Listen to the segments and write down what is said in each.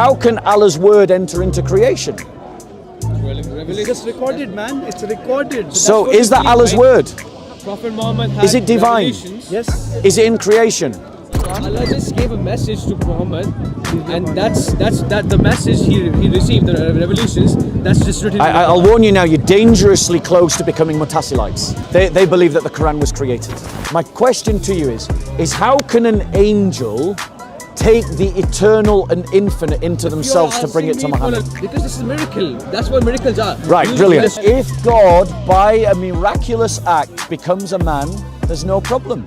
how can Allah's word enter into creation? It's just recorded, man. It's recorded. So is that Allah's word? Prophet Muhammad had Is it divine? Yes. Is it in creation? Allah just gave a message to Muhammad, and that's the message he received, the revelations. That's just written. I'll warn you now, you're dangerously close to becoming Mutasilites. They believe that the Quran was created. My question to you is how can an angel take the eternal and infinite into themselves to bring it to Muhammad? Because this is a miracle. That's what miracles are. Right, brilliant. If God, by a miraculous act, becomes a man, there's no problem.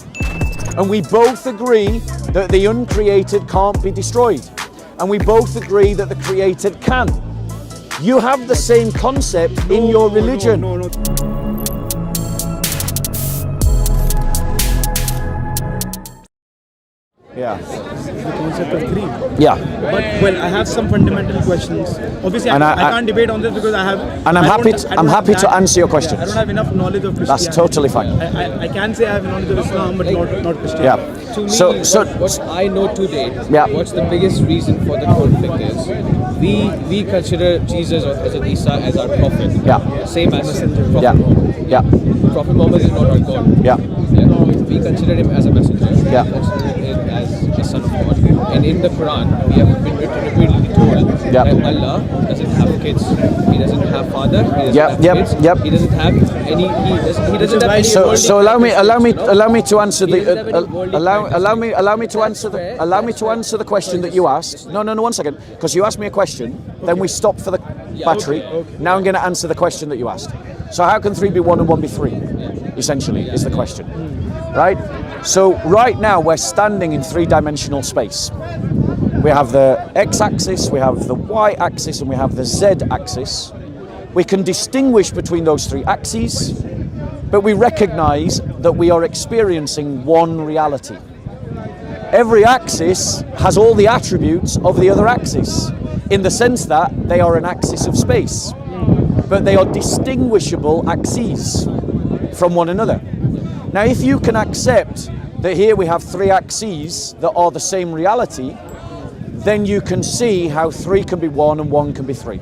And we both agree that the uncreated can't be destroyed. And we both agree that the created can. You have the same concept in your religion. No. Yeah. The concept of three. Yeah. But well, I have some fundamental questions. Obviously, And I can't debate on this because I have. And I'm happy to answer your questions. I don't have enough knowledge of Christianity. That's totally fine. I can say I have knowledge of Islam, but not Christianity. Yeah. To me, So what I know to date, Yeah. what's the biggest reason for the conflict is we consider Jesus or Hazrat Isa as our prophet. Yeah. Same as Prophet Yeah. Muhammad. Yeah. Prophet Muhammad is not our God. Yeah. We consider him as a messenger. Yeah. We consider him as a son of God. And in the Quran, we have been repeatedly told Yeah. that Allah doesn't have kids. He doesn't have father. He doesn't Yep, have yep, kids. yep. He doesn't have any. He doesn't have any. So worldly allow me characteristics, to answer He doesn't have any worldly allow me to answer the question that you asked. No, 1 second, because you asked me a question, then we stopped for the battery. okay. Now I'm going to answer the question that you asked. So how can 3 be 1 and 1 be 3? Essentially, is the question, right? So right now we're standing in 3-dimensional space. We have the x-axis, we have the y-axis, and we have the z-axis. We can distinguish between those 3 axes, but we recognize that we are experiencing one reality. Every axis has all the attributes of the other axis, in the sense that they are an axis of space, but they are distinguishable axes from one another. Now, if you can accept that here we have 3 axes that are the same reality, then you can see how 3 can be 1 and 1 can be 3.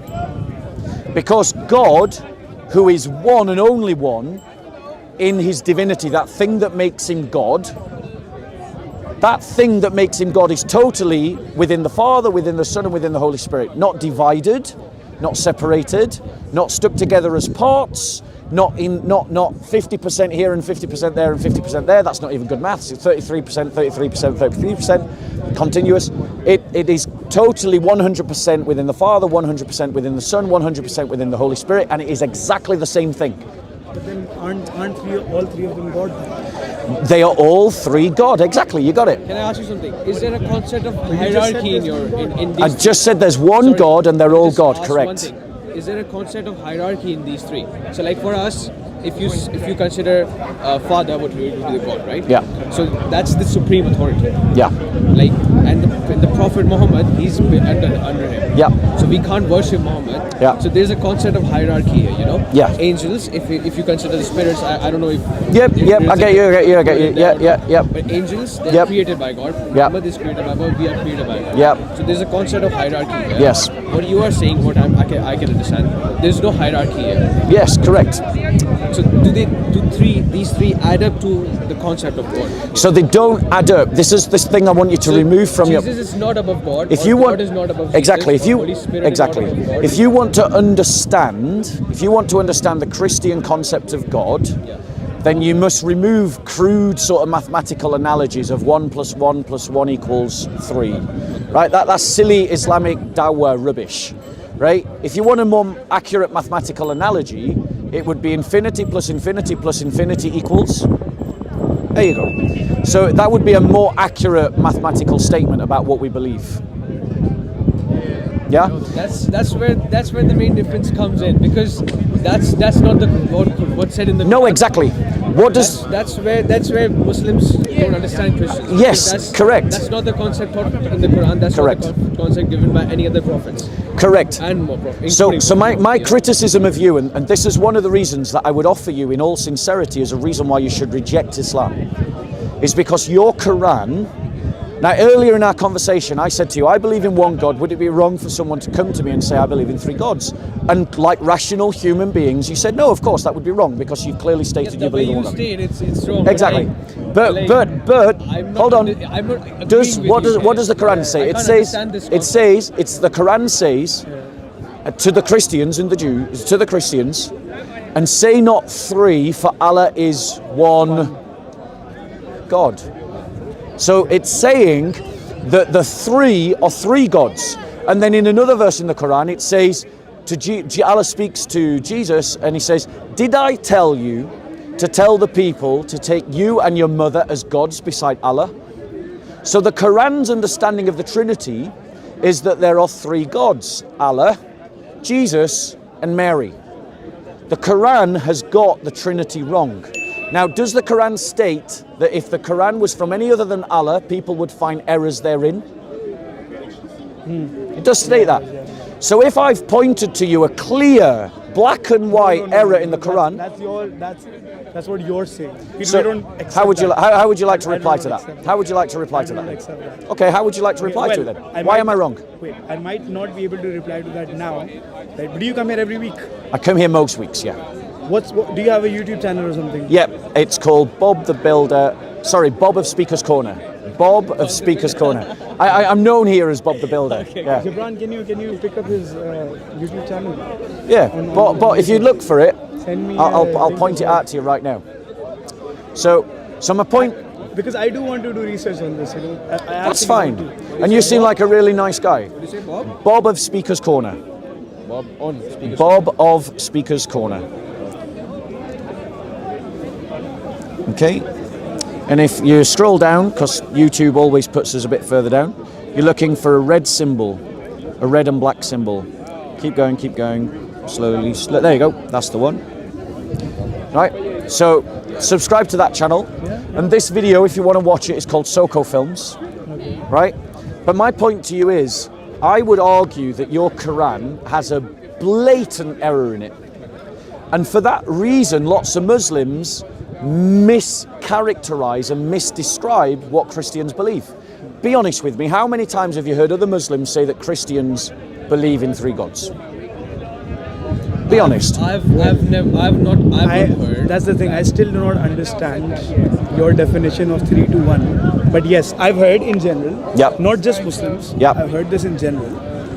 Because God, who is one and only one in his divinity, that thing that makes him God, that thing that makes him God is totally within the Father, within the Son, and within the Holy Spirit. Not divided, not separated, not stuck together as parts, not 50% here and 50% there and 50% there. That's not even good maths. It's 33%, 33%, 33%, continuous. It is totally 100% within the Father, 100% within the Son, 100% within the Holy Spirit, and it is exactly the same thing. But then aren't all three of them God? They are all 3 God. Exactly, you got it. Can I ask you something? Is there a concept of hierarchy in I these? just said there's one God and they're all Just God, ask correct. one thing. Is there a concept of hierarchy in these 3? So, like for us, if you consider Father, what we would be the God, right? Yeah. So that's the supreme authority. Yeah. Like, and the Prophet Muhammad, he's under him. Yeah. So we can't worship Muhammad. Yeah. So there's a concept of hierarchy here, you know? Yeah. Angels, if you consider the spirits, I don't know if. Yep, I get you. Yeah. But angels, they're Yep. created by God. Muhammad is created by God. We are created by God. Yep. So there's a concept of hierarchy here. Yes. What you are saying, what I can understand. There's no hierarchy here. Yes, correct. So these three add up to the concept of God? So they don't add up. This is this thing I want you to remove from Jesus your. is not above God. If or you God want is not above exactly, Jesus, if you or Holy Spirit exactly, is not above God. if you want to understand the Christian concept of God, then you must remove crude sort of mathematical analogies of 1 + 1 + 1 = 3. Right? That's silly Islamic dawah rubbish. Right? If you want a more accurate mathematical analogy, it would be infinity plus infinity plus infinity equals. There you go. So that would be a more accurate mathematical statement about what we believe. Yeah. That's where the main difference comes in, because that's not what's said in the. No, exactly. What does? That's where Muslims don't understand Christians. Yes, That's, correct. That's not the concept taught in the Quran. That's Correct. not the concept given by any other prophets. Correct. And more prophets. So my criticism of you, and this is one of the reasons that I would offer you in all sincerity as a reason why you should reject Islam, is because your Quran Now, earlier in our conversation, I said to you, I believe in one God. Would it be wrong for someone to come to me and say, I believe in three gods? And like rational human beings, you said, no, of course, that would be wrong because you've clearly stated you believe in one God. The way you state it's wrong. Exactly. But hold on. What does the Quran say? It says the Quran says to the Christians and the Jews, to the Christians, and say not three, for Allah is one God. So it's saying that the three are three gods. And then in another verse in the Quran, it says, Allah speaks to Jesus and he says, did I tell you to tell the people to take you and your mother as gods beside Allah? So the Quran's understanding of the Trinity is that there are three gods, Allah, Jesus, and Mary. The Quran has got the Trinity wrong. Now, does the Quran state that if the Quran was from any other than Allah, people would find errors therein? It does state that. So if I've pointed to you a clear, black and white error in the Quran... That's what you're saying. So how would you like to reply to that? How would you like to reply to that? Okay, how would you like to reply to it then? Why am I wrong? Wait, I might not be able to reply to that now. Right? But do you come here every week? I come here most weeks, yeah. Do you have a YouTube channel or something? Yep, it's called Bob the Builder. Sorry, Bob of Speaker's Corner. Bob of Speaker's Corner. I'm known here as Bob the Builder. Yeah. Gibran, can you pick up his YouTube channel? Yeah, but if you look for it, send me I'll point it out to you right now. So my point. Because I do want to do research on this, That's fine. And you seem like a really nice guy. Did you say Bob? Bob of Speaker's Corner. Bob on Speaker's Bob of Speaker's Corner. Okay, and if you scroll down, because YouTube always puts us a bit further down, you're looking for a red symbol, a red and black symbol. Keep going, slowly. There you go, that's the one. Right, so subscribe to that channel, and this video, if you want to watch it, is called Soko Films, right? But my point to you is, I would argue that your Quran has a blatant error in it. And for that reason, lots of Muslims mischaracterize and misdescribe what Christians believe. Be honest with me, how many times have you heard other Muslims say that Christians believe in three gods? Be honest. I've not heard. That's the thing, I still do not understand your definition of 3 to 1. But yes, I've heard in general, not just Muslims, I've heard this in general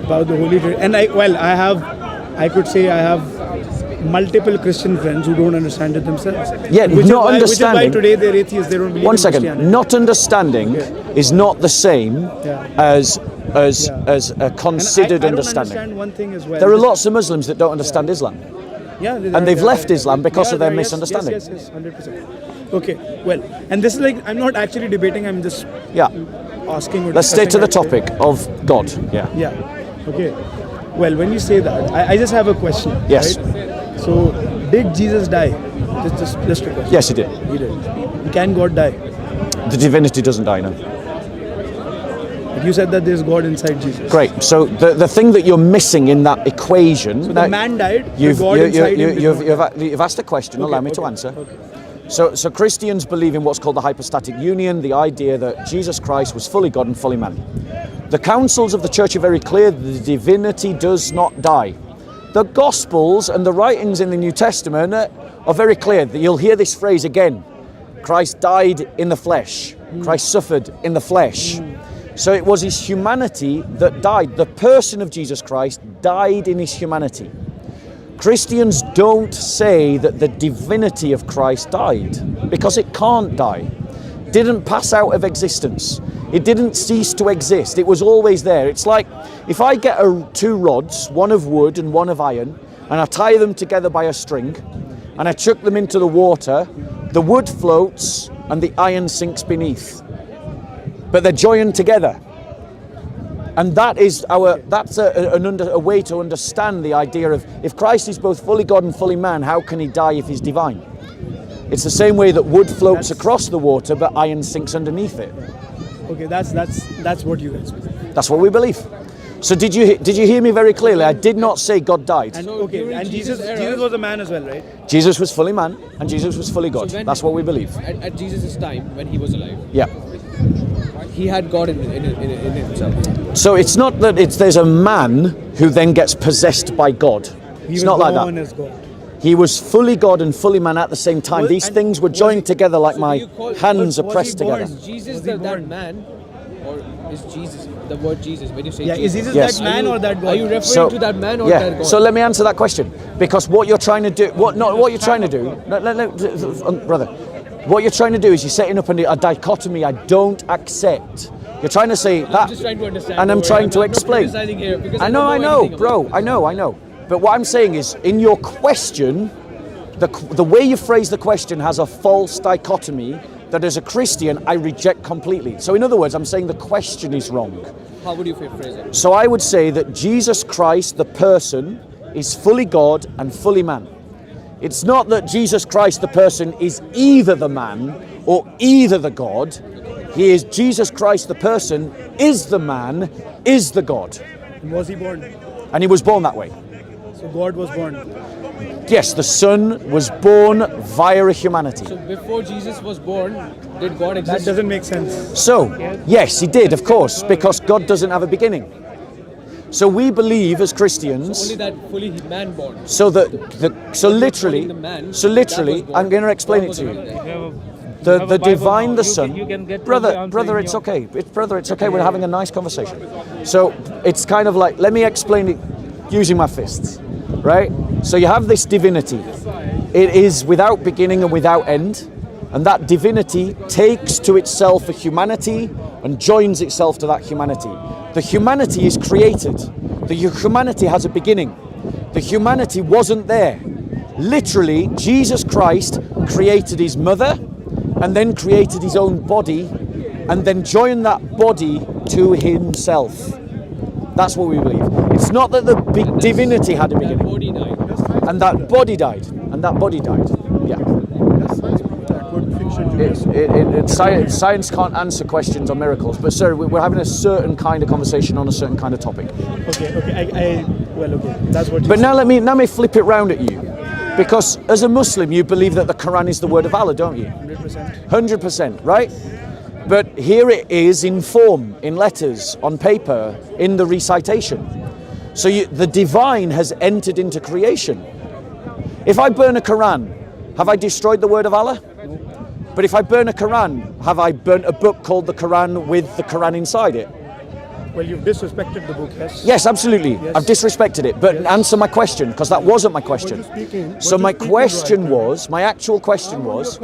about the Holy Trinity. And I could say I have multiple Christian friends who don't understand it themselves. Yeah, which not is understanding. why today they're atheists, they don't believe One in second, Christianity. not understanding is not the same as a considered I don't understanding. understand one thing as well. There are lots of Muslims that don't understand Islam. Yeah, And they've left Islam because of their misunderstanding. Yes, 100%. Okay, well, and this is like, I'm not actually debating, I'm just asking. Let's stay to the topic of God. Yeah. Okay. Well, when you say that, I just have a question. Yes. Right? So, did Jesus die? Just a question. Yes, he did. He did. Can God die? The divinity doesn't die, no. But you said that there's God inside Jesus. Great. So the thing that you're missing in that equation. So the man died. You've asked a question. Allow me to answer. Okay. So Christians believe in what's called the hypostatic union, the idea that Jesus Christ was fully God and fully man. The councils of the church are very clear. The divinity does not die. The Gospels and the writings in the New Testament are very clear. You'll hear this phrase again. Christ died in the flesh. Christ suffered in the flesh. So it was his humanity that died. The person of Jesus Christ died in his humanity. Christians don't say that the divinity of Christ died because it can't die. It didn't pass out of existence. It didn't cease to exist. It was always there. It's like if I get two rods, one of wood and one of iron, and I tie them together by a string, and I chuck them into the water, the wood floats and the iron sinks beneath. But they're joined together. And that is that's a way to understand the idea of if Christ is both fully God and fully man, how can he die if he's divine? It's the same way that wood floats across the water, but iron sinks underneath it. Okay, that's what you guys believe. That's what we believe. So did you hear me very clearly? I did not say God died. And Jesus was a man as well, right? Jesus was fully man and Jesus was fully God. So that's what we believe. At Jesus' time, when he was alive. Yeah. he had God in himself. So it's not that there's a man who then gets possessed by God. It's not like that. As God. He was fully God and fully man at the same time. Well, These things were joined together like my hands are pressed together. Is Jesus that man, or is Jesus the word Jesus? When you say is Jesus, Jesus that man or that God? Are you referring to that man or that God? So let me answer that question, because what you're trying to do, brother, what you're trying to do is you're setting up a dichotomy I don't accept. You're trying to say that, I'm just trying to understand, and I'm trying to explain. I know, bro. I know. But what I'm saying is, in your question, the way you phrase the question has a false dichotomy that as a Christian I reject completely. So in other words, I'm saying the question is wrong. How would you phrase it? So I would say that Jesus Christ, the person, is fully God and fully man. It's not that Jesus Christ, the person, is either the man or either the God. He is Jesus Christ, the person, is the man, is the God. Was he born? And he was born that way. So God was born. Yes, the Son was born via a humanity. So before Jesus was born, did God exist? That doesn't make sense. So, yes, he did, of course, because God doesn't have a beginning. So we believe as Christians. So only that fully man born. So literally, I'm going to explain it to you. The divine, the Son, brother, it's okay. It's okay. We're having a nice conversation. So it's kind of like, let me explain it using my fists, right? So you have this divinity. It is without beginning and without end, and that divinity takes to itself a humanity and joins itself to that humanity. The humanity is created. The humanity has a beginning. The humanity wasn't there. Literally, Jesus Christ created his mother and then created his own body and then joined that body to himself. That's what we believe. It's not that the divinity had a beginning. Body died. And that body died. And that body died. Yeah. Science can't answer questions on miracles, but sir, we're having a certain kind of conversation on a certain kind of topic. Okay. That's what. But now let me flip it round at you, because as a Muslim, you believe that the Quran is the word of Allah, don't you? 100%. 100%, right? But here it is in form, in letters, on paper, in the recitation. So the divine has entered into creation. If I burn a Quran, have I destroyed the word of Allah? But if I burn a Quran, have I burnt a book called the Quran with the Quran inside it? Well, you've disrespected the book, yes? Yes, absolutely. Yes. I've disrespected it. But answer my question, because that wasn't my question. So my question was, my actual question was,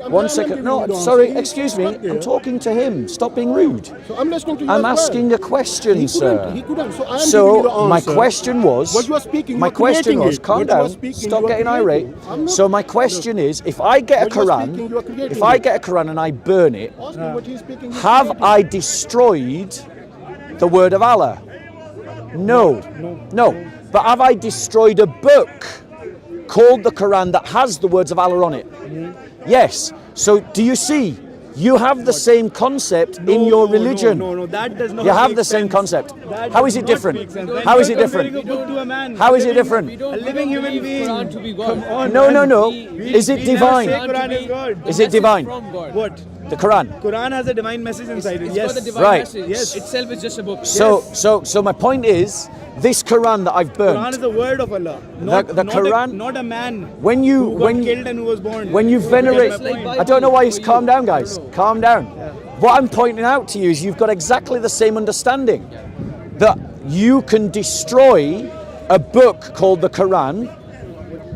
one second. No, sorry, excuse me. I'm talking to him. Stop being rude. So I'm listening to you. I'm asking a question, sir. He couldn't. So I'm So giving you the my answer. question was, What you are speaking, my you are question creating was, it. calm What you are down, speaking, stop you are getting irate. creating. I'm not- So my question is, if I get a What you are speaking, you are Quran, creating if I it. get a Quran and I burn it, Ask me what he's speaking, he's have creating. I destroyed the word of Allah? No. But have I destroyed a book called the Quran that has the words of Allah on it? Yes. So do you see? You have the same concept in your religion. No, that does not. You have make the same sense. concept. That How does is it not different? make sense. How is it You're different? comparing a book to a man. How is it different? A living human being. Quran to be God. Come on, No, man. no. We Is it never divine? say Quran is God. Is it divine? From God. What? The Quran. Quran has a divine message inside it. It's Yes. got the divine Right. message. Yes. Itself is just a book. So my point is, this Quran that I've Quran is burnt, the word of Allah. Not, the Quran- not a man when who got killed and who was born. when you venerate, That's my point. I don't know why you calm down, guys. Calm down. What I'm pointing out to you is you've got exactly the same understanding, that you can destroy a book called the Quran.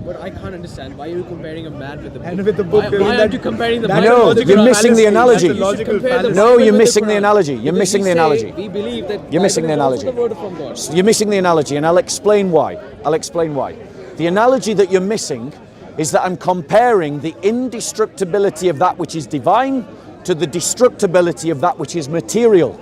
But I can't understand why are you comparing a man with the book? And with the book, Why aren't you comparing the That's Bible a No, with the logical you're Quran? missing the fallacy. analogy. That's a logical Compare the fallacy. No, Bible you're with the missing the Quran. analogy. You're Because missing we the say analogy. We believe that You're missing the Bible is also analogy. the word from God. You're missing the analogy, and I'll explain why. The analogy that you're missing is that I'm comparing the indestructibility of that which is divine to the destructibility of that which is material.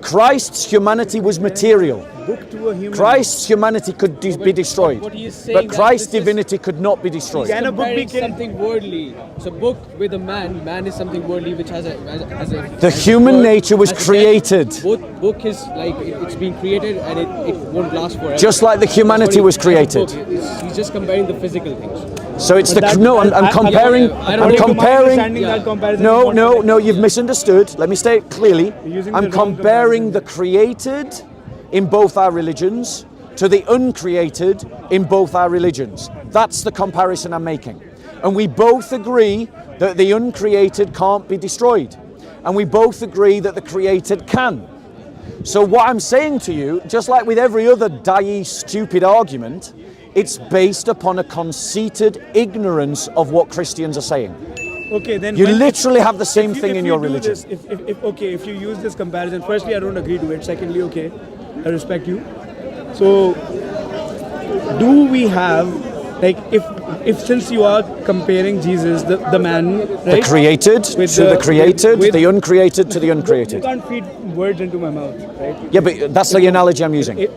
Christ's humanity was material. Book to a human. Christ's humanity could be destroyed, what he is saying but that Christ's this is- divinity could not be destroyed. Can a book be Comparing killed? something worldly. So book with a man is something worldly which has a The has a human word, nature was has a created. Book is like it's been created and it won't last forever. Just like the humanity That's what was created. He's just comparing the physical things. So it's But the that- no. I'm comparing. I don't I'm think comparing. That comparison is No, not no, correct. no. You've misunderstood. Let me state it clearly. You're using I'm the wrong comparing the comparison. created in both our religions to the uncreated in both our religions. That's the comparison I'm making. And we both agree that the uncreated can't be destroyed. And we both agree that the created can. So what I'm saying to you, just like with every other stupid argument, it's based upon a conceited ignorance of what Christians are saying. Okay, then You when- literally have the same if you- thing if in you your do religion. this, if you use this comparison, firstly, I don't agree to it. Secondly, okay, I respect you. So, do we have, like, if since you are comparing Jesus, the man, right? The created With to the created, with- the uncreated to the You uncreated. can't feed words into my mouth, right? Yeah, but that's the analogy I'm using.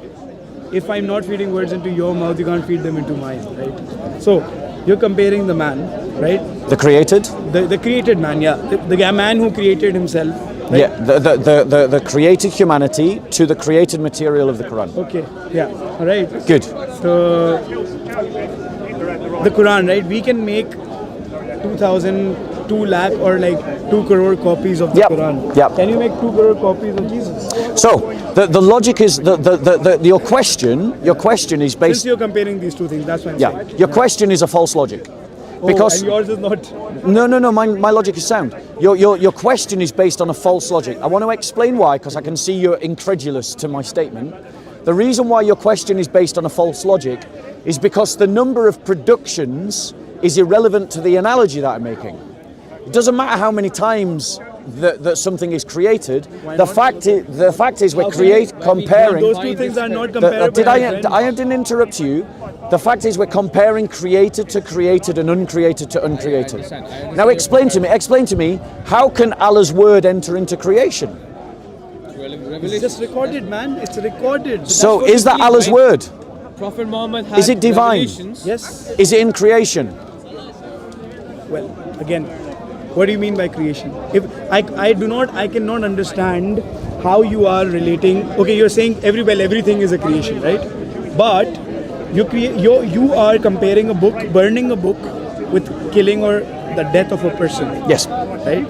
If I'm not feeding words into your mouth, you can't feed them into mine, right? So, you're comparing the man, right? The created? The created man, yeah. The man who created himself. Right? Yeah, the created humanity to the created material of the Quran. Okay, yeah, all right. Good. So, the Quran, right? We can make 2,000, 2 lakh or like 2 crore copies of the Yep, Quran. yep. Can you make 2 crore copies of Jesus? So the logic is your question is Since based. you're comparing these two things, that's what I'm Yeah, saying. your question is a false logic. Because and yours is not. no, my logic is sound. Your question is based on a false logic. I want to explain why, because I can see you're incredulous to my statement. The reason why your question is based on a false logic is because the number of productions is irrelevant to the analogy that I'm making. It doesn't matter how many times that something is created. The fact is we're comparing. Those two things are not comparable. I didn't interrupt you. The fact is we're comparing created to created and uncreated to uncreated. understand Now explain to me, how can Allah's word enter into creation? It's just recorded, man. It's recorded. So what is we that believe, Allah's right? word? Prophet Muhammad had Is it divine? revelations. Yes. Is it in creation? Well, again, what do you mean by creation? If I cannot understand how you are relating. Okay, you're saying everything is a creation, right? But you are comparing a book, burning a book, with killing or the death of a person. Yes. Right?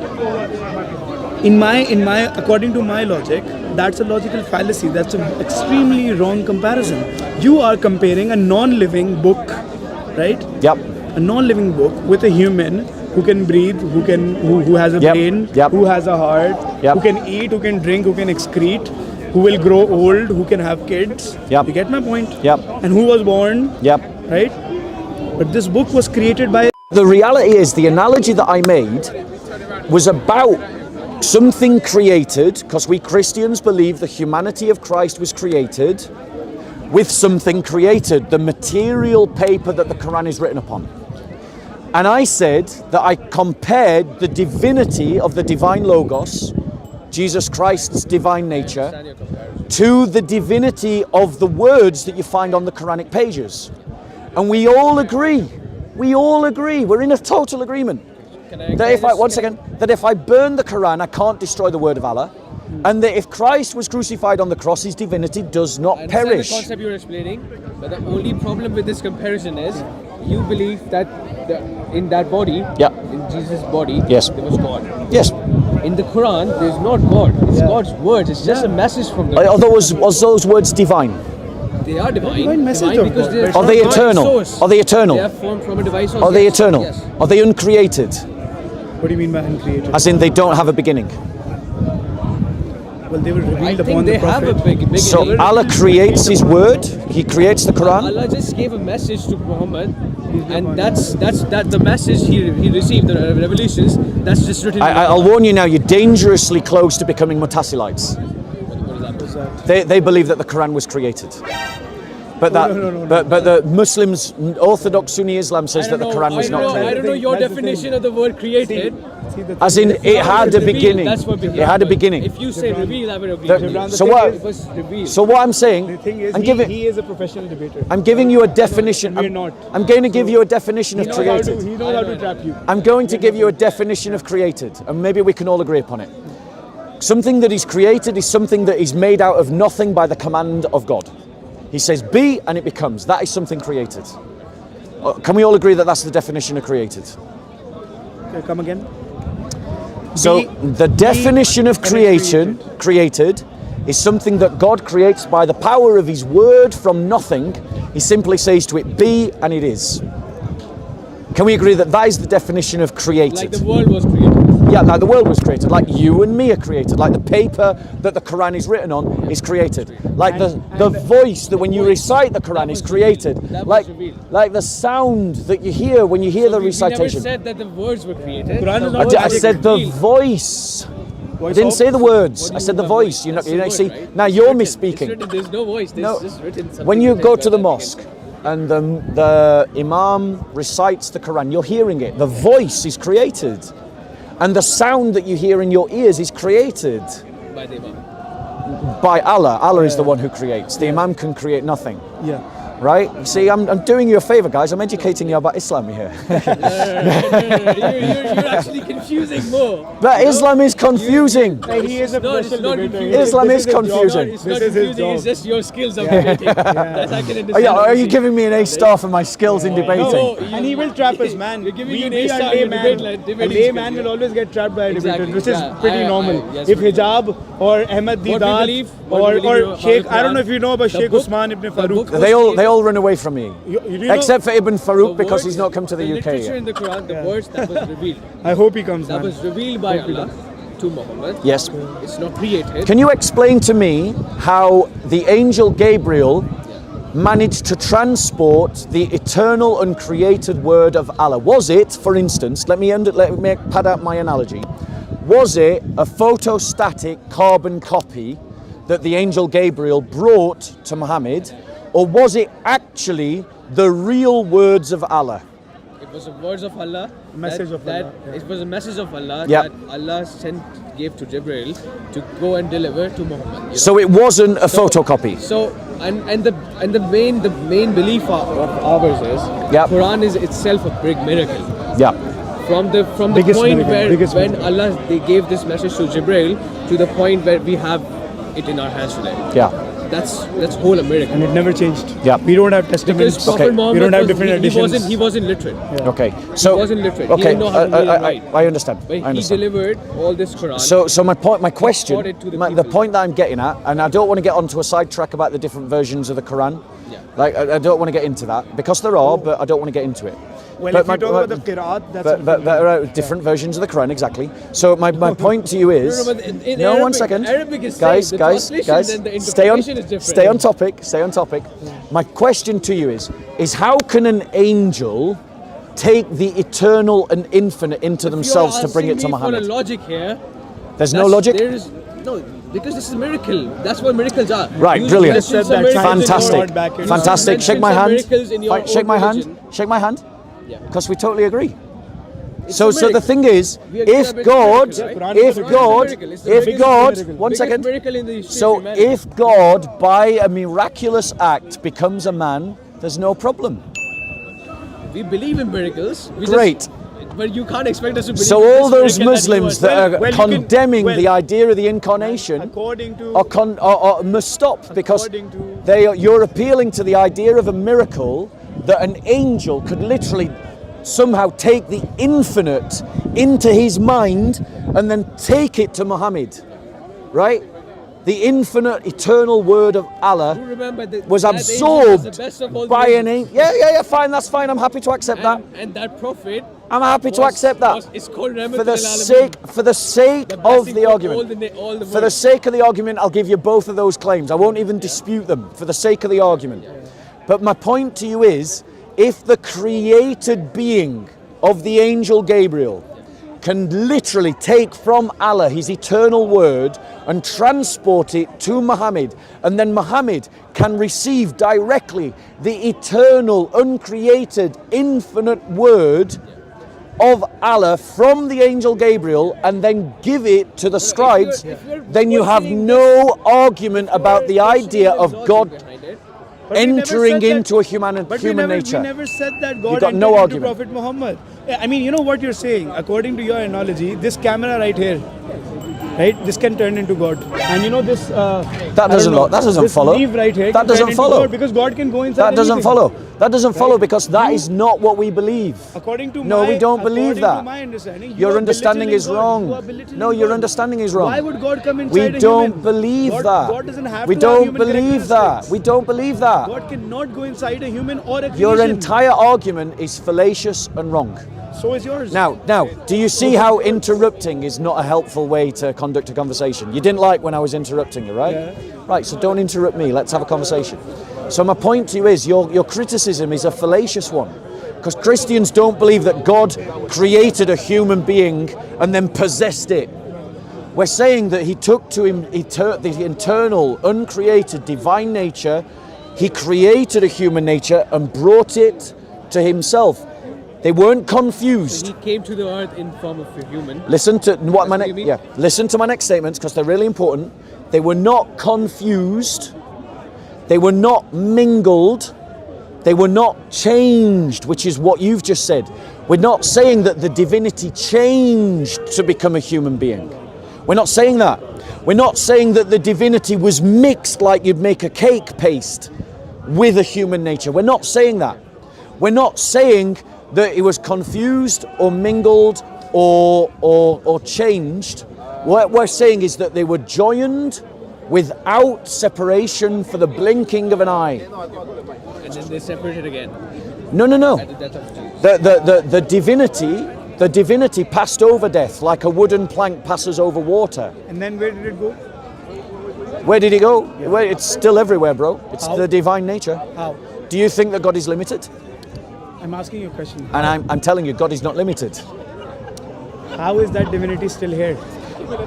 According to my logic, that's a logical fallacy. That's an extremely wrong comparison. You are comparing a non-living book, right? Yep. A non-living book with a human who can breathe, who has a Yep, brain, yep. who has a heart, Yep. who can eat, who can drink, who can excrete, who will grow old, who can have kids. Yep. You get my point? Yep. And who was born, Yep. right? But this book was created by. The reality is, the analogy that I made was about something created, because we Christians believe the humanity of Christ was created with something created, the material paper that the Quran is written upon. And I said that I compared the divinity of the divine Logos, Jesus Christ's divine nature, to the divinity of the words that you find on the Quranic pages. And we all agree, we're in a total agreement, that if I burn the Quran, I can't destroy the word of Allah, and that if Christ was crucified on the cross, his divinity does not I understand perish. the concept you're explaining, but the only problem with this comparison is you believe that in that body, Yeah. in Jesus' body, Yes. there was God. Yes. In the Quran, there's not God. It's God's words. It's just a message from God. Although was those words divine? They are divine. Divine message of because God. they're Are they from eternal? source. Are they eternal? They are formed from a divine source. Are they yes. eternal? Yes. Are they uncreated? What do you mean by uncreated? As in they don't have a beginning. Well, they were I revealed think upon they the have prophet. a big So beginning. Allah creates his word, he creates the Quran. Allah just gave a message to Muhammad, and that's the message he received, the revelations. That's just written. I'll warn you now, you're dangerously close to becoming Mutasilites. What is that? They believe that the Quran was created. But No. but the Muslims, Orthodox Sunni Islam says that the Quran was not I created. don't know your That's the definition thing. of the word created. See, the As thing in is- it had a Revealed, beginning. That's what It had a beginning. If you say reveal, I will agree. The- with you. so thing what? It was revealed. So what I'm saying, The thing is, I'm giving he is a professional debater. I'm giving you a definition. We're not. I'm going to give you a definition of He knows how created. to- he knows how to trap you. I'm going to give you a definition of created, and maybe we can all agree upon it. Something that is created is something that is made out of nothing by the command of God. He says be and it becomes. That is something created. Can we all agree that that's the definition of created? Okay, come again. So the definition of created is something that God creates by the power of his word from nothing. He simply says to it, be, and it is. Can we agree that that is the definition of created? Like the world was created. Yeah, like the world was created, like you and me are created, like the paper that the Quran is written on is created, like the voice that when you recite the Quran is created, like the sound that you hear when you hear the recitation. We never said that the words were created. I said the voice. I didn't say the words. I said the voice. You know, see, now you're misspeaking. There's no voice. There's just written something. When you go to the mosque and the Imam recites the Quran, you're hearing it. The voice is created. And the sound that you hear in your ears is created by the Imam. By Allah. Allah is the one who creates. The Imam can create nothing. Yeah. Right? See, I'm doing you a favor, guys. I'm educating you about Islam here. You're actually confusing more. But Islam is confusing. He is a professional debater. Islam is confusing. It's not confusing. It's just your skills of debating. That I can understand. Are you giving me an A star for my skills in debating? No, and he will trap us, man. You're giving me an A star in debate. A layman will always get trapped by a debater, which is pretty normal. Yes, if hijab or Ahmed Didat or Sheikh, I don't know if you know about Sheikh Usman ibn Farooq. They all run away from me, except for Ibn Farooq because he's not come to the UK literature yet. in the Quran, the words that was revealed. I hope he comes. That was revealed by Allah to Muhammad. Yes. It's not created. Can you explain to me how the angel Gabriel managed to transport the eternal uncreated word of Allah? Was it, for instance, let me pad out my analogy. Was it a photostatic carbon copy that the angel Gabriel brought to Muhammad? Or was it actually the real words of Allah? It was the words of Allah. Message of Allah. It was a message of Allah that Allah gave to Jibril to go and deliver to Muhammad. You know? So it wasn't a photocopy. So and the main belief of ours is Quran is itself a big miracle. Yeah. From the point when Allah they gave this message to Jibril to the point where we have it in our hands today. Yeah. That's whole America. And it never changed. Yeah. We don't have testaments. Because Prophet Muhammad we don't have different editions. He wasn't literate. Yeah. Okay. So he wasn't literate. Okay. He didn't know how to read and write. I understand. But he delivered all this Quran. So my question, the point that I'm getting at, and I don't want to get onto a sidetrack about the different versions of the Quran. Yeah. Like I don't want to get into that because there are, but I don't want to get into it. Well, if you talk about the Qiraat, that's but there are different versions of the Quran, exactly. So my point to you is, in no, Arabic, 1 second, Arabic is guys, same. guys, stay on topic. My question to you is how can an angel take the eternal and infinite into themselves to bring it to Muhammad? For logic here, there's no logic. There is no. Because this is a miracle. That's what miracles are. Right, brilliant. Fantastic. Shake my hand. Shake my hand. Shake my hand. Because we totally agree. So the thing is, if God, 1 second. So if God, by a miraculous act, becomes a man, there's no problem. We believe in miracles. Great. But you can't expect us to believe. So all those Muslims that are condemning the idea of the Incarnation must stop because you're appealing to the idea of a miracle that an angel could literally somehow take the infinite into his mind and then take it to Muhammad, right? The infinite, eternal word of Allah was absorbed by an angel. Yeah, fine, that's fine. I'm happy to accept that. And that prophet, I'm happy to accept that. For the sake of the argument. For the sake of the argument, I'll give you both of those claims. I won't even dispute them for the sake of the argument. But my point to you is, if the created being of the angel Gabriel can literally take from Allah his eternal word and transport it to Muhammad, and then Muhammad can receive directly the eternal, uncreated, infinite word of Allah from the angel Gabriel and then give it to the scribes, then you have no argument about the idea of God entering into a human nature. We never said that God got entered no into argument. Prophet Muhammad. I mean, you know what you're saying. According to your analogy, this camera right here, right? This can turn into God. And you know this. That doesn't follow. Leaf right here. That doesn't follow because God can go inside. That doesn't follow. That doesn't follow Right? because that is not what we believe. According to No, my, we don't believe according that. To my understanding, you Your are understanding is belittling God. wrong. You are belittling No, your God. understanding is wrong. Why would God come inside We a don't human? believe God, that. God doesn't have We to have don't human believe that. characteristics. We don't believe that. God cannot go inside a human or a creation. Your entire argument is fallacious and wrong. So is yours. Now, do you see how interrupting is not a helpful way to conduct a conversation? You didn't like when I was interrupting you, right? Yeah. Right, so don't interrupt me. Let's have a conversation. So my point to you is your criticism is a fallacious one. Because Christians don't believe that God created a human being and then possessed it. We're saying that he took to him the internal, uncreated, divine nature, he created a human nature and brought it to himself. They weren't confused. He came to the earth in form of a human. Listen to what That's what you mean? Listen to my next statements because they're really important. They were not confused. They were not mingled. They were not changed, which is what you've just said. We're not saying that the divinity changed to become a human being. We're not saying that. We're not saying that the divinity was mixed like you'd make a cake paste with a human nature. We're not saying that. We're not saying that it was confused or mingled or changed. What we're saying is that they were joined without separation for the blinking of an eye. And then they separated again. No. At the death of Jesus. The divinity passed over death like a wooden plank passes over water. And then where did it go? Where did it go? Well, it's still everywhere, bro. It's How? the divine nature. How? Do you think that God is limited? I'm asking you a question. And I'm telling you, God is not limited. How is that divinity still here?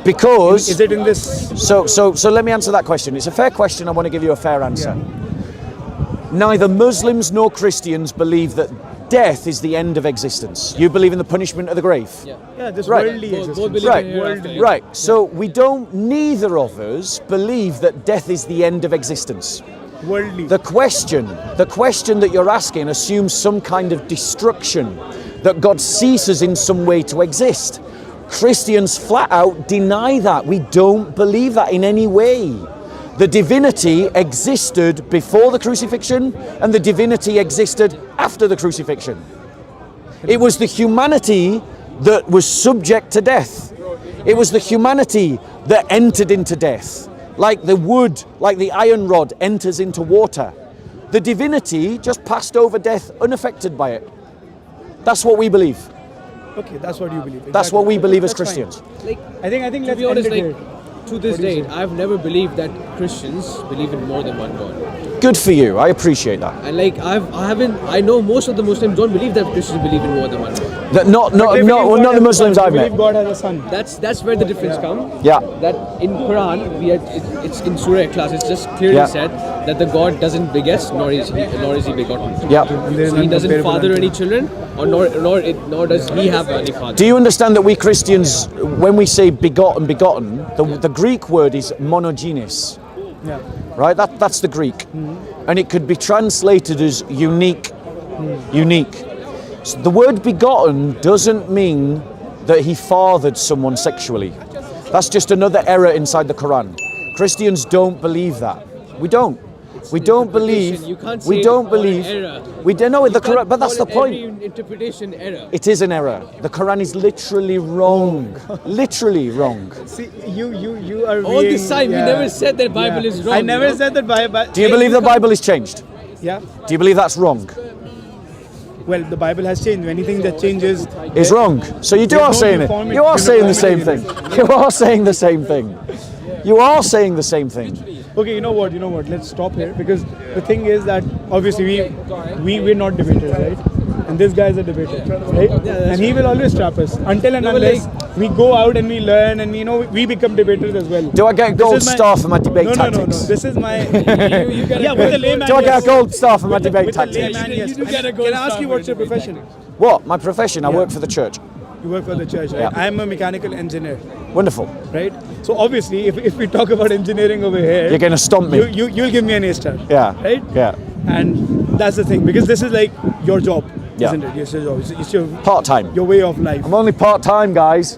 Because Is it in this? So let me answer that question. It's a fair question. I want to give you a fair answer. Neither Muslims nor Christians believe that death is the end of existence. You believe in the punishment of the grave. Yeah, this Right. worldly Both existence. believe Right, in hereafter. right. So neither of us believe that death is the end of existence. Worldly. The question that you're asking assumes some kind of destruction, that God ceases in some way to exist. Christians flat out deny that. We don't believe that in any way. The divinity existed before the crucifixion and the divinity existed after the crucifixion. It was the humanity that was subject to death. It was the humanity that entered into death. Like the wood, like the iron rod enters into water. The divinity just passed over death unaffected by it. That's what we believe. Okay, that's what you believe. That's what we believe as That's fine. Christians. Like, I think to let's be honest, end it like, here. to this What do you date, say? I've never believed that Christians believe in more than one God. Good for you. I appreciate that. And like I know most of the Muslims don't believe that Christians believe in more than one God. Not They believe the God has a Muslims son. I've They met. believe God has a son. That's where the difference comes. Yeah. That in Quran it's in Surah Ikhlas. It's just clearly Yeah. said that the God doesn't beget, nor is he begotten. Yeah. There's So he none doesn't comparable father unto any him. children, or nor does he have any father. Do you understand that we Christians, when we say begotten, the Greek word is monogenes, Yeah. right? That's the Greek. And it could be translated as unique. Unique. So the word begotten doesn't mean that he fathered someone sexually. That's just another error inside the Quran. Christians don't believe that. We don't. We don't believe. You can't We say don't it's all an believe. error. We don't know You the can't Quran, but that's the call point. every interpretation error. It is an error. The Quran is literally wrong. Literally wrong. See, you are All being, this time, we never said that Bible is wrong. I never you know? said that Bible. Do you believe the Bible is changed? Yeah. Do you believe that's wrong? Well, the Bible has changed. Anything that changes Is wrong. So you There's are no saying it. uniformity- You are saying the same thing. uniformity You are saying the same thing. You are saying the same thing. Okay, you know what? Let's stop here because the thing is that obviously we're not debaters, right? And this guy is a debater, right? And he will always trap us until and No, but unless we go out and we learn and we become debaters as well. Do I get a This gold is my- star for my debate No. tactics? This is my. You get a Yeah, with a gold- layman. Do I get yes. a gold star for my debate With a tactics? layman, You yes. do get a gold Can I ask star you for what's your debate profession? What? My profession? I work for the church. You work for the church, right? Yeah. I am a mechanical engineer, Wonderful. right? So obviously, if we talk about engineering over here, You're going to stomp me. you'll give me an A star. Yeah. Right? Yeah. And that's the thing because this is like your job, Yeah. isn't it? It's your job. It's your Part-time. way of life. I'm only part-time, guys.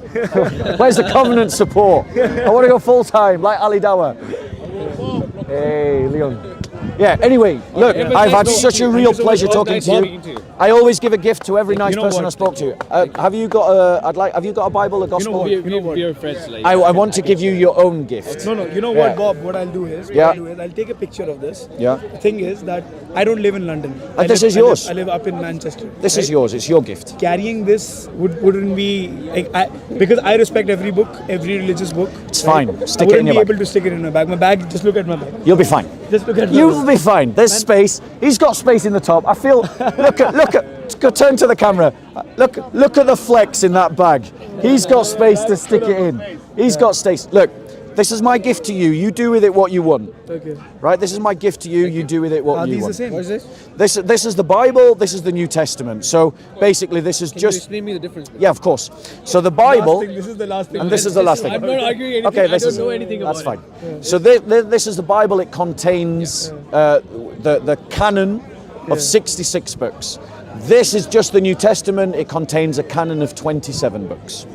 Where's the covenant support? I want to go full-time, like Ali Dawa. Hey, Leon. Yeah, anyway, look, but I've had thank you. such a Thank real you so much. pleasure All talking nice to you. speaking to you. I always give a gift to every nice know person what? I spoke to. Have you got a have you got a Bible, a gospel? what? We are friends. Like, I want to give you your own gift. No, you know Yeah. what, Bob? What I'll do is, I'll take a picture of this. Yeah. The thing is that I don't live in London. This is yours. I live up in Manchester. This is yours. It's your gift. Carrying this wouldn't be because I respect every book, every religious book. It's fine. Stick I it in wouldn't your be bag. able to stick it in my bag. My bag. Just look at my bag. You'll be fine. Just look at my You'll bag. be fine. There's space. He's got space in the top. I feel. Look at. Go turn to the camera. Look at the flex in that bag. He's got space to stick it in. He's got space. Look, this is my gift to you. You do with it what you want. Okay. Right? This is my gift to you. You do with it what Are you these want. the same? what is this? This is the Bible. This is the New Testament. So basically, this is Can you just. explain me the difference? Yeah, of course. So the Bible. This is the last thing. And this is the last thing. I'm not arguing anything. Okay, I this don't is know anything about that's fine. it. So this is the Bible. It contains the canon of 66 books. This is just the New Testament. It contains a canon of 27 books.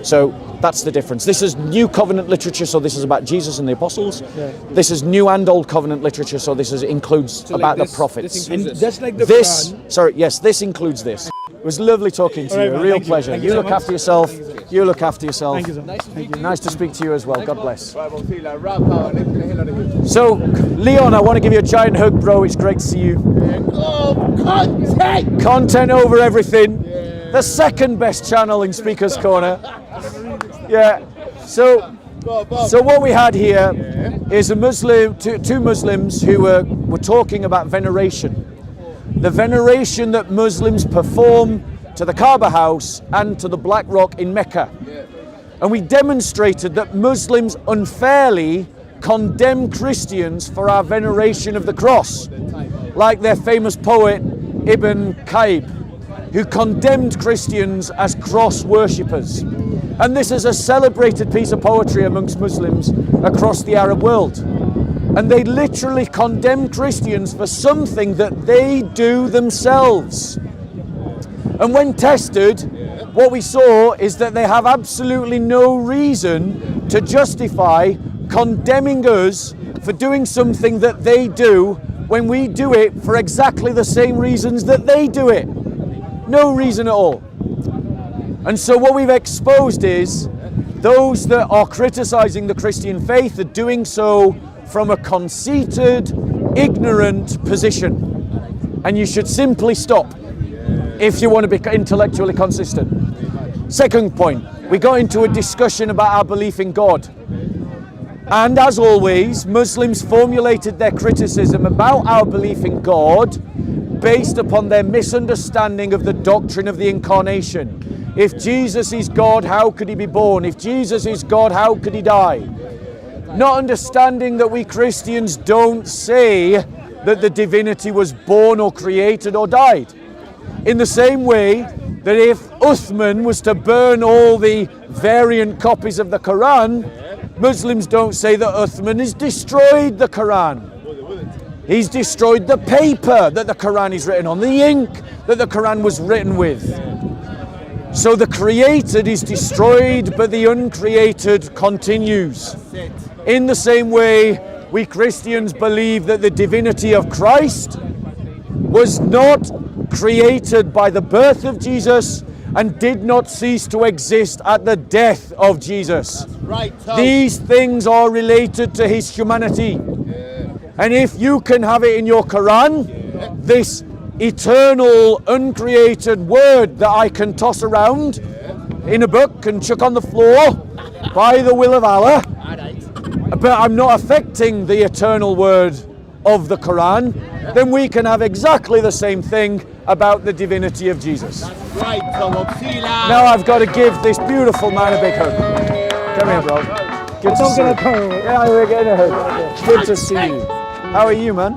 So that's the difference. This is New Covenant literature, so this is about Jesus and the apostles. Yeah. This is New and Old Covenant literature, so this includes So like about this- the prophets. this And includes just like the This, Quran, sorry, yes, this includes this. It was lovely talking to All right, you. A man, real thank you. pleasure. Thank You you so look much. after yourself. You look after yourself. thank you so much. Nice to speak to you. Nice to speak to you as well. God bless. So, Leon, I want to give you a giant hug, bro. It's great to see you. Content over everything. The second best channel in Speaker's Corner. Yeah. So what we had here is a Muslim, two Muslims who were talking about veneration. The veneration that Muslims perform to the Kaaba house and to the Black Rock in Mecca. And we demonstrated that Muslims unfairly condemn Christians for our veneration of the cross, like their famous poet Ibn Qayyim, who condemned Christians as cross worshippers. And this is a celebrated piece of poetry amongst Muslims across the Arab world. And they literally condemn Christians for something that they do themselves. And when tested, what we saw is that they have absolutely no reason to justify condemning us for doing something that they do when we do it for exactly the same reasons that they do it. No reason at all. And so what we've exposed is those that are criticizing the Christian faith are doing so from a conceited, ignorant position. And you should simply stop if you want to be intellectually consistent. Second point, we got into a discussion about our belief in God. And as always, Muslims formulated their criticism about our belief in God based upon their misunderstanding of the doctrine of the Incarnation. If Jesus is God, how could he be born? If Jesus is God, how could he die? Not understanding that we Christians don't say that the divinity was born or created or died. In the same way that if Uthman was to burn all the variant copies of the Quran, Muslims don't say that Uthman has destroyed the Quran. He's destroyed the paper that the Quran is written on, the ink that the Quran was written with. So the created is destroyed, but the uncreated continues. In the same way, we Christians believe that the divinity of Christ was not created by the birth of Jesus and did not cease to exist at the death of Jesus. These things are related to his humanity. And if you can have it in your Quran, this eternal, uncreated word that I can toss around in a book and chuck on the floor by the will of Allah, but I'm not affecting the eternal word of the Quran, then we can have exactly the same thing about the divinity of Jesus. Now I've got to give this beautiful man a big hug. Come here, bro. Good to see you. Yeah, we're getting a hug. Good to see you. How are you, man?